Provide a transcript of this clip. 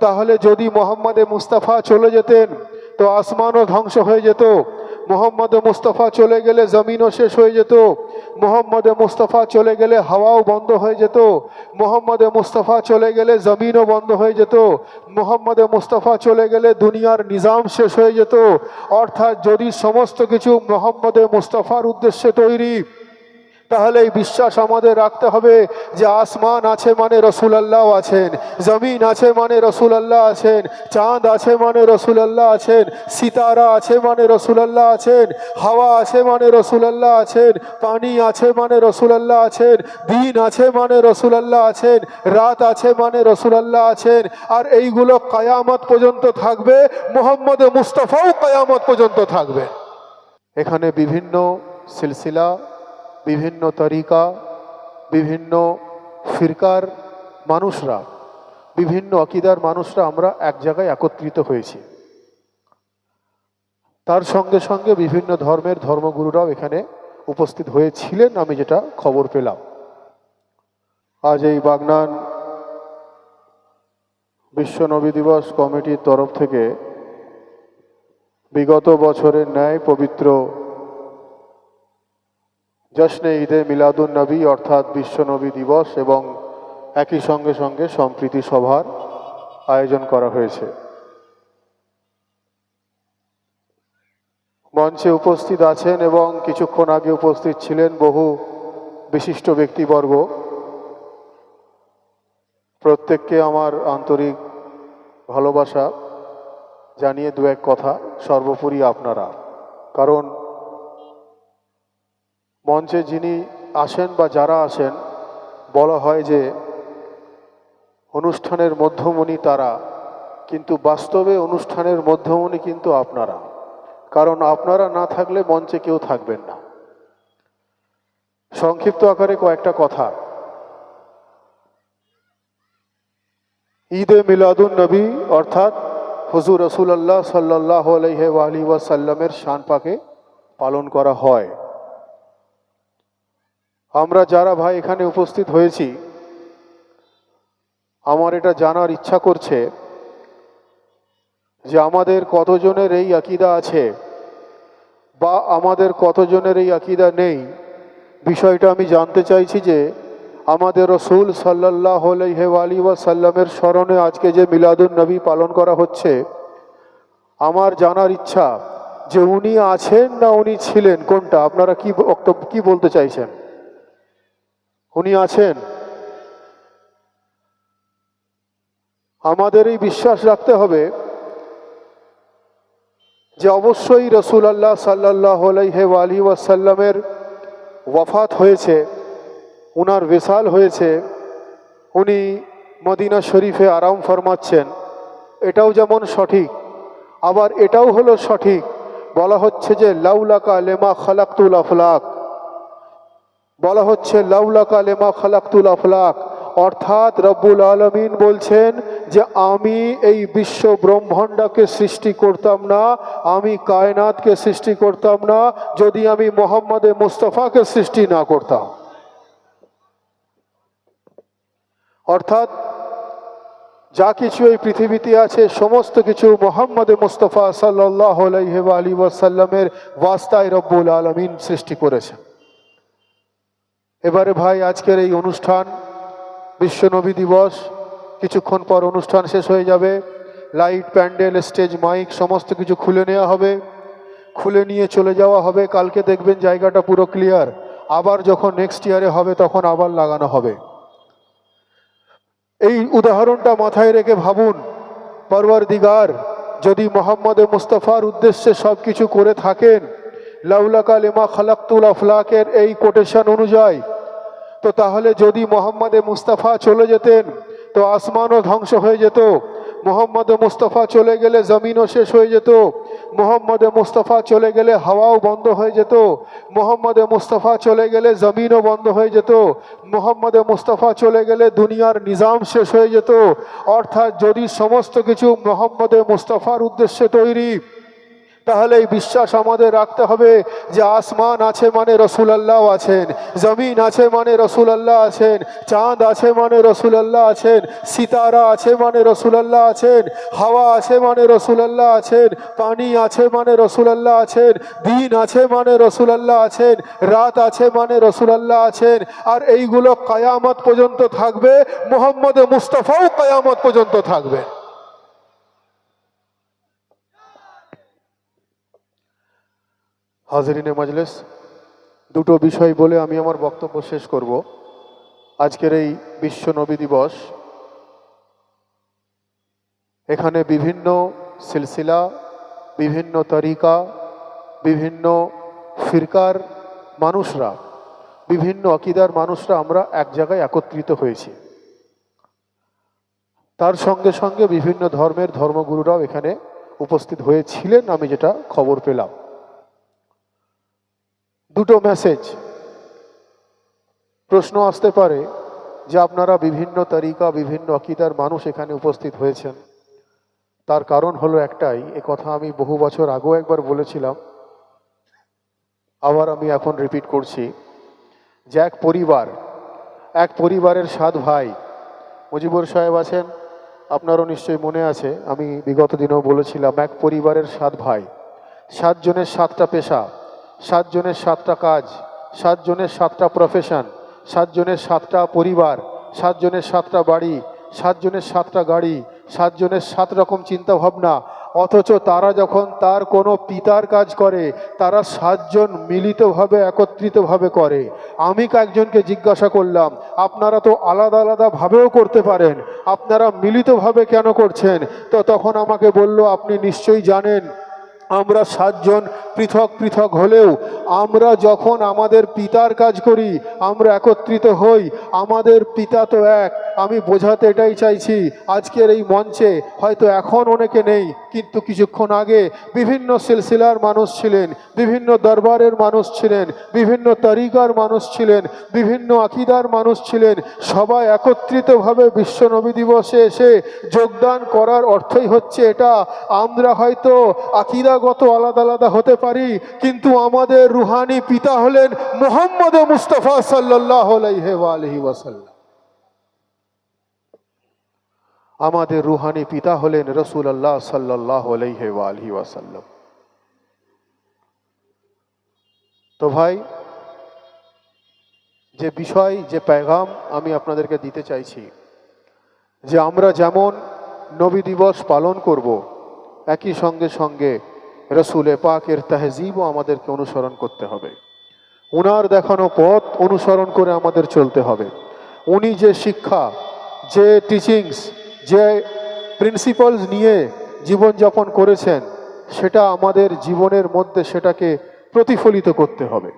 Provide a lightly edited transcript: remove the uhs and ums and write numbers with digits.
তাহলে যদি মোহাম্মদে মুস্তাফা চলে যেতেন তো আসমানও ধ্বংস হয়ে যেত, মোহাম্মদে মুস্তাফা চলে গেলে জমিনও শেষ হয়ে যেত, মোহাম্মদে মুস্তাফা চলে গেলে হাওয়াও বন্ধ হয়ে যেত, মোহাম্মদে মুস্তাফা চলে গেলে জমিনও বন্ধ হয়ে যেত, মোহাম্মদে মুস্তাফা চলে গেলে দুনিয়ার নিজাম শেষ হয়ে যেত। অর্থাৎ যদি সমস্ত কিছু মোহাম্মদে মুস্তাফার উদ্দেশ্যে তৈরি, তাহলে এই বিশ্বাস আমাদের রাখতে হবে যে আসমান আছে মানে রসুলাল্লাহ আছেন, জমিন আছে মানে রসুলাল্লাহ আছেন, চাঁদ আছে মানে রসুলাল্লাহ আছেন, সিতারা আছে মানে রসুলাল্লাহ আছেন, হাওয়া আছে মানে রসুলাল্লাহ আছেন, পানি আছে মানে রসুলাল্লাহ আছেন, দিন আছে মানে রসুলাল্লাহ আছেন, রাত আছে মানে রসুলাল্লাহ আছেন। আর এইগুলো কায়ামত পর্যন্ত থাকবে, মুহাম্মদে মুস্তাফাও কায়ামত পর্যন্ত থাকবে। এখানে বিভিন্ন সিলসিলা, বিভিন্ন তরিকা, বিভিন্ন ফিরকার মানুষরা, বিভিন্ন আকীদার মানুষরা আমরা এক জায়গায় একত্রিত হয়েছি। তার সঙ্গে সঙ্গে বিভিন্ন ধর্মের ধর্মগুরুরাও এখানে উপস্থিত হয়েছিলেন, আমি যেটা খবর পেলাম। আজ এই বাগনান বিশ্ব নবী দিবস কমিটির তরফ থেকে বিগত বছরের ন্যায় পবিত্র জশ্নে ঈদে মিলাদুন নবী অর্থাৎ বিশ্ব নবী দিবস এবং একই সঙ্গে সঙ্গে সম্প্রীতি সভার আয়োজন করা হয়েছে। মঞ্চে উপস্থিত আছেন এবং কিছুক্ষণ আগে উপস্থিত ছিলেন বহু বিশিষ্ট ব্যক্তিবর্গ। প্রত্যেককে আমার আন্তরিক ভালোবাসা জানিয়ে দু এক কথা, সর্বোপরি আপনারা, কারণ মঞ্চে যিনি আসেন বা যারা আসেন, বলা হয় যে অনুষ্ঠানের মধ্যমণি তারা, কিন্তু বাস্তবে অনুষ্ঠানের মধ্যমণি কিন্তু আপনারা, কারণ আপনারা না থাকলে মঞ্চে কেউ থাকবেন না। সংক্ষিপ্ত আকারে কয়েকটা কথা। ঈদে মিলাদুন নবী অর্থাৎ হুজুর রাসূলুল্লাহ সাল্লাল্লাহু আলাইহি ওয়াসাল্লামের শান পাকে পালন করা হয়। আমরা যারা ভাই এখানে উপস্থিত হয়েছি, আমার এটা জানার ইচ্ছা করছে যে আমাদের কতজনের এই আকীদা আছে বা আমাদের কতজনের এই আকীদা নেই। বিষয়টা আমি জানতে চাইছি যে আমাদের রাসূল সাল্লাল্লাহু আলাইহি ওয়াসাল্লামের স্মরণে আজকে যে মিলাদুন নবী পালন করা হচ্ছে, আমার জানার ইচ্ছা যে উনি আছেন না উনি ছিলেন, কোনটা? আপনারা কি বক্তব্য, কি বলতে চাইছেন? উনি আছেন? আমাদের এই বিশ্বাস রাখতে হবে যে অবশ্যই রাসূলুল্লাহ সাল্লাল্লাহু আলাইহি ওয়াসাল্লামের ওয়াফাত হয়েছে, উনার বিসাল হয়েছে, উনি মদিনা শরীফে আরাম ফরমাচ্ছেন। এটাও যেমন সঠিক, আবার এটাও হলো সঠিক, বলা হচ্ছে যে লাউলাকা লিমা খালাকতুল আফলাক, বলা হচ্ছে লাউলাকা লিমা খালাকতুল আফলাক, অর্থাৎ রব্বুল আলামিন বলছেন যে আমি এই বিশ্ব ব্রহ্মাণ্ডকে সৃষ্টি করতাম না, আমি কায়নাতকে সৃষ্টি করতাম না যদি আমি মুহাম্মদে মুস্তাফাকে সৃষ্টি না করতাম। অর্থাৎ যা কিছু এই পৃথিবীতে আছে সমস্ত কিছু মুহাম্মদে মুস্তাফা সাল্লাল্লাহু আলাইহি ওয়াসাল্লামের ওয়াস্তায় রব্বুল আলামিন সৃষ্টি করেছেন। এবারে ভাই আজকের এই অনুষ্ঠান বিশ্ব নবী দিবস, কিছুক্ষণ পর অনুষ্ঠান শেষ হয়ে যাবে। লাইট, প্যান্ডেল, স্টেজ, মাইক সমস্ত কিছু খুলে নেওয়া হবে, খুলে নিয়ে চলে যাওয়া হবে। কালকে দেখবেন জায়গাটা পুরো ক্লিয়ার। আবার যখন নেক্সট ইয়ারে হবে তখন আবার লাগানো হবে। এই উদাহরণটা মাথায় রেখে ভাবুন, পরওয়ারদিগার যদি মুহাম্মদে মুস্তাফার উদ্দেশ্যে সব কিছু করে থাকেন, লাউলাকা লিমা খালাকতুল আফলাকের এই কোটেশন অনুযায়ী, তো তাহলে যদি মুহাম্মদে মুস্তাফা চলে যেতেন তো আসমানও ধ্বংস হয়ে যেত, মুহাম্মদে মুস্তাফা চলে গেলে জমিনও শেষ হয়ে যেত, মুহাম্মদে মুস্তাফা চলে গেলে হাওয়াও বন্ধ হয়ে যেত, মুহাম্মদে মুস্তাফা চলে গেলে জমিনও বন্ধ হয়ে যেত, মুহাম্মদে মুস্তাফা চলে গেলে দুনিয়ার নিজাম শেষ হয়ে যেত। অর্থাৎ যদি সমস্ত কিছু মুহাম্মদে মুস্তাফার উদ্দেশ্যে তৈরি, তাহলে এই বিশ্বাস আমাদের রাখতে হবে যে আসমান আছে মানে রসুলাল্লাহ আছেন, জমিন আছে মানে রসুলাল্লাহ আছেন, চাঁদ আছে মানে রসুলাল্লাহ আছেন, সিতারা আছে মানে রসুলাল্লাহ আছেন, হাওয়া আছে মানে রসুলাল্লাহ আছেন, পানি আছে মানে রসুলাল্লাহ আছেন, দিন আছে মানে রসুলাল্লাহ আছেন, রাত আছে মানে রসুলাল্লাহ আছেন। আর এইগুলো কিয়ামত পর্যন্ত থাকবে, মুহাম্মদ মুস্তাফাও কিয়ামত পর্যন্ত থাকবে। হাজরিনে মজলিস, দুটো বিষয় বলে আমি আমার বক্তব্য শেষ করব। আজকের এই বিশ্ব নবী দিবস, এখানে বিভিন্ন সিলসিলা, বিভিন্ন তরিকা, বিভিন্ন ফিরকার মানুষরা, বিভিন্ন আকীদার মানুষরা আমরা এক জায়গায় একত্রিত হয়েছি। তার সঙ্গে সঙ্গে বিভিন্ন ধর্মের ধর্মগুরুরাও এখানে উপস্থিত হয়েছিলেন, আমি যেটা খবর পেলাম। দুটো মেসেজ। প্রশ্ন আসতে পারে যে আপনারা বিভিন্ন তরিকা, বিভিন্ন আকীদার মানুষ এখানে উপস্থিত হয়েছেন, তার কারণ হলো একটাই। এ কথা আমি বহু বছর আগেও একবার বলেছিলাম, আবার আমি এখন রিপিট করছি, যে এক পরিবারের 7 ভাই। মুজিবুর সাহেব আছেন, আপনারও নিশ্চয়ই মনে আছে, আমি বিগত দিনেও বলেছিলাম, এক পরিবারের 7 ভাই, 7 জনের 7টা পেশা, 7 জনের 7টা কাজ, 7 জনের 7টা প্রফেশন, 7 জনের 7টা পরিবার, 7 জনের 7টা বাড়ি, 7 জনের 7টা গাড়ি, 7 জনের 7 রকম চিন্তা ভাবনা। অথচ তারা যখন তার কোনো পিতার কাজ করে, তারা 7 জন মিলিতভাবে একত্রিতভাবে করে। আমি কয়েকজনকে জিজ্ঞাসা করলাম, আপনারা তো আলাদা আলাদা ভাবেও করতে পারেন, আপনারা মিলিতভাবে কেন করছেন? তো তখন আমাকে বলল, আপনি নিশ্চয়ই জানেন আমরা 7 জন পৃথক পৃথক হলেও আমরা যখন আমাদের পিতার কাজ করি আমরা একত্রিত হই। আমাদের পিতা তো এক। আমি বোঝাতে এটাই চাইছি, আজকের এই মঞ্চে হয়তো এখন অনেকে নেই, কিন্তু কিছুক্ষণ আগে বিভিন্ন সিলসিলার মানুষ ছিলেন, বিভিন্ন দরবারের মানুষ ছিলেন, বিভিন্ন তরিকার মানুষ ছিলেন, বিভিন্ন আকীদার মানুষ ছিলেন। সবাই একত্রিতভাবে বিশ্ব নবী দিবসে এসে যোগদান করার অর্থই হচ্ছে এটা, আমরা হয়তো আকীদাগত আলাদা আলাদা হতে পারি, কিন্তু আমাদের রুহানি পিতা হলেন মুহাম্মদ মুস্তাফা সাল্লাল্লাহু আলাইহি ওয়াসাল্লাম। আমাদের রুহানি পিতা হলেন রাসূলুল্লাহ সাল্লাল্লাহু আলাইহি ওয়াসাল্লাম। তো ভাই, যে বিষয়, যে পেগাম আমি আপনাদেরকে দিতে চাইছি, যে আমরা যেমন নবী দিবস পালন করব, একই সঙ্গে সঙ্গে রসুল পাকের তাহজিবও আমাদেরকে অনুসরণ করতে হবে। উনার দেখানো পথ অনুসরণ করে আমাদের চলতে হবে। উনি যে শিক্ষা, যে টিচিংস, যে প্রিন্সিপালস নিয়ে জীবনযাপন করেছেন, সেটা আমাদের জীবনের মধ্যে সেটাকে প্রতিফলিত করতে হবে।